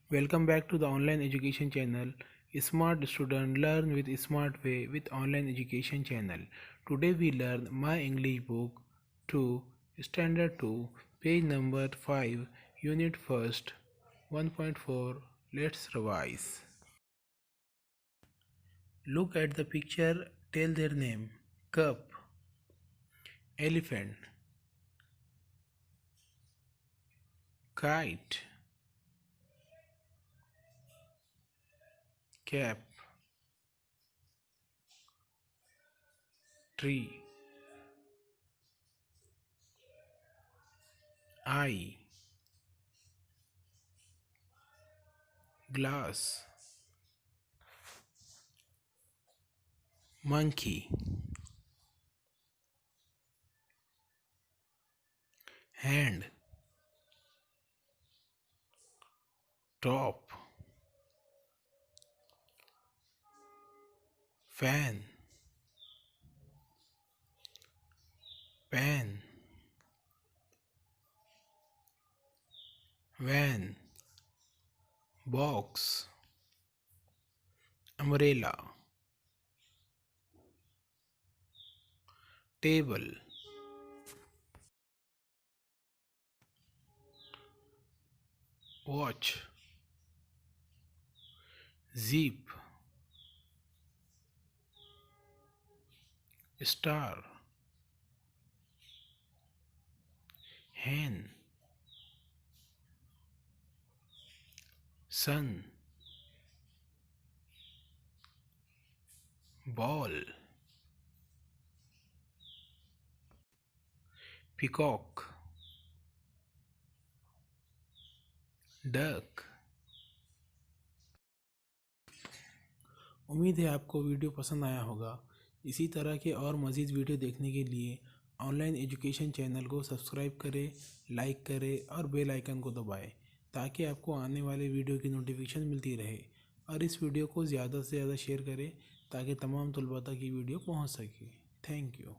Welcome back to the online education channel. Smart student learn with smart way with online education channel. Today we learn My English book 2 standard 2 page number 5 unit first 1.4. Let's revise. Look at the picture, tell their name. Cup, elephant, kite, cap, tree, eye, glass, monkey, hand, top, fan, pen, van, box, umbrella, table, watch, zip, star, hen, sun, ball, peacock, duck। उम्मीद है आपको video पसंद आया होगा। इसी तरह के और मज़ीद वीडियो देखने के लिए ऑनलाइन एजुकेशन चैनल को सब्सक्राइब करें, लाइक करें और बेल आइकन को दबाएं ताकि आपको आने वाले वीडियो की नोटिफिकेशन मिलती रहे। और इस वीडियो को ज़्यादा से ज़्यादा शेयर करें ताकि तमाम तलबा तक ये वीडियो पहुंच सके। Thank you.